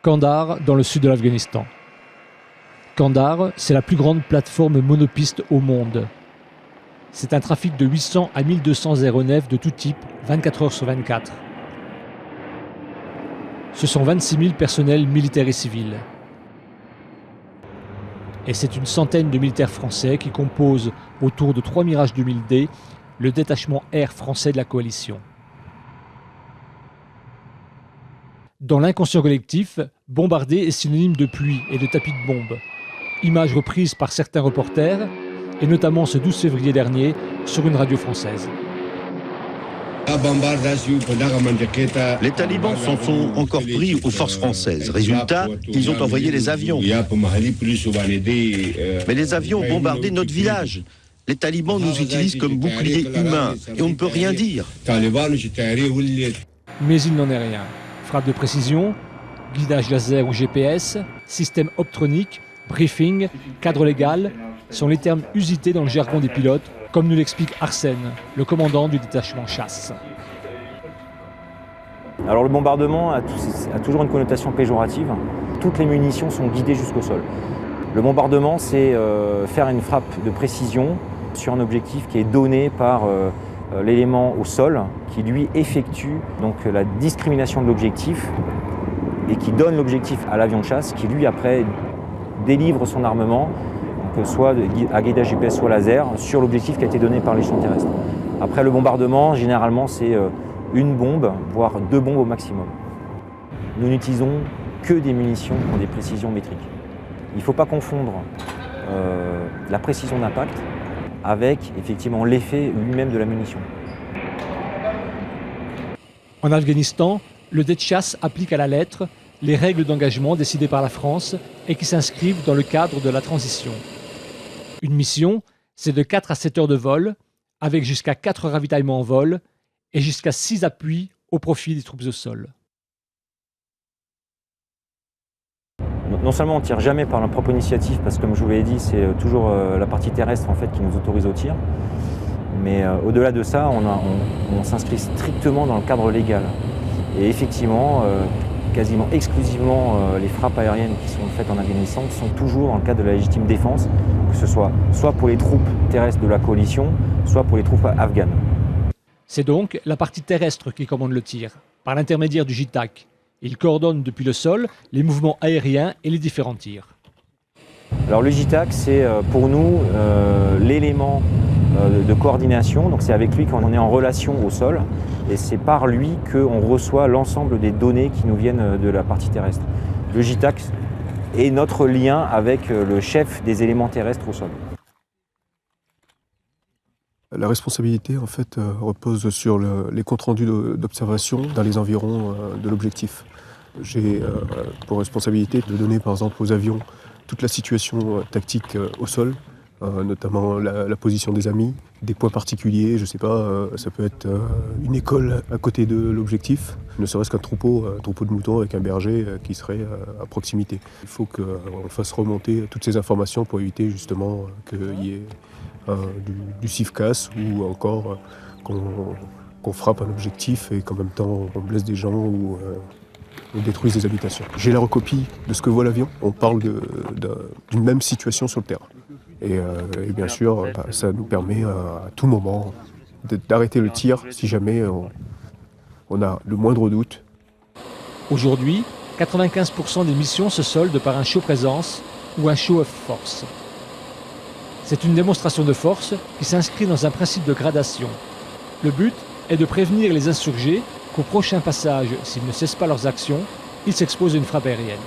Kandahar, dans le sud de l'Afghanistan. Kandahar, c'est la plus grande plateforme monopiste au monde. C'est un trafic de 800 à 1200 aéronefs de tout type, 24 heures sur 24. Ce sont 26 000 personnels militaires et civils. Et c'est une centaine de militaires français qui composent, autour de 3 Mirage 2000D, le détachement air français de la coalition. Dans l'inconscient collectif, bombarder est synonyme de pluie et de tapis de bombes. Image reprise par certains reporters, et notamment ce 12 février dernier, sur une radio française. Les talibans s'en sont encore pris aux forces françaises. Résultat, ils ont envoyé les avions. Mais les avions ont bombardé notre village. Les talibans nous utilisent comme bouclier humain et on ne peut rien dire. Mais il n'en est rien. Frappe de précision, guidage laser ou GPS, système optronique, briefing, cadre légal sont les termes usités dans le jargon des pilotes, comme nous l'explique Arsène, le commandant du détachement chasse. Alors le bombardement a toujours une connotation péjorative. Toutes les munitions sont guidées jusqu'au sol. Le bombardement, c'est faire une frappe de précision sur un objectif qui est donné par l'élément au sol, qui lui effectue donc la discrimination de l'objectif et qui donne l'objectif à l'avion de chasse, qui lui après délivre son armement, donc soit à guidage GPS, soit laser, sur l'objectif qui a été donné par l'échelon terrestre. Après le bombardement, généralement c'est une bombe, voire 2 bombes au maximum. Nous n'utilisons que des munitions qui ont des précisions métriques. Il ne faut pas confondre la précision d'impact avec effectivement l'effet lui-même de la munition. En Afghanistan, le dé de chasse applique à la lettre les règles d'engagement décidées par la France et qui s'inscrivent dans le cadre de la transition. Une mission, c'est de 4 à 7 heures de vol, avec jusqu'à 4 ravitaillements en vol et jusqu'à 6 appuis au profit des troupes au sol. Non seulement on ne tire jamais par notre propre initiative, parce que comme je vous l'ai dit, c'est toujours la partie terrestre en fait, qui nous autorise au tir, mais au-delà de ça, on s'inscrit strictement dans le cadre légal. Et effectivement, quasiment exclusivement, les frappes aériennes qui sont faites en Afghanistan sont toujours dans le cadre de la légitime défense, que ce soit pour les troupes terrestres de la coalition, soit pour les troupes afghanes. C'est donc la partie terrestre qui commande le tir, par l'intermédiaire du JTAC. Il coordonne depuis le sol les mouvements aériens et les différents tirs. Alors le JTAC, c'est pour nous l'élément de coordination, donc c'est avec lui qu'on est en relation au sol, et c'est par lui qu'on reçoit l'ensemble des données qui nous viennent de la partie terrestre. Le JTAC est notre lien avec le chef des éléments terrestres au sol. La responsabilité en fait repose sur les comptes rendus d'observation dans les environs de l'objectif. J'ai pour responsabilité de donner par exemple aux avions toute la situation tactique au sol, notamment la position des amis, des points particuliers, je ne sais pas, ça peut être une école à côté de l'objectif, ne serait-ce qu'un troupeau de moutons avec un berger qui serait à proximité. Il faut qu'on fasse remonter toutes ces informations pour éviter justement qu'il y ait du CIFCAS ou encore qu'on frappe un objectif et qu'en même temps on blesse des gens ou on détruise des habitations. J'ai la recopie de ce que voit l'avion. On parle d'une même situation sur le terrain. Et bien sûr, ça nous permet à tout moment d'arrêter le tir si jamais on a le moindre doute. Aujourd'hui, 95% des missions se soldent par un show présence ou un show of force. C'est une démonstration de force qui s'inscrit dans un principe de gradation. Le but est de prévenir les insurgés qu'au prochain passage, s'ils ne cessent pas leurs actions, ils s'exposent à une frappe aérienne.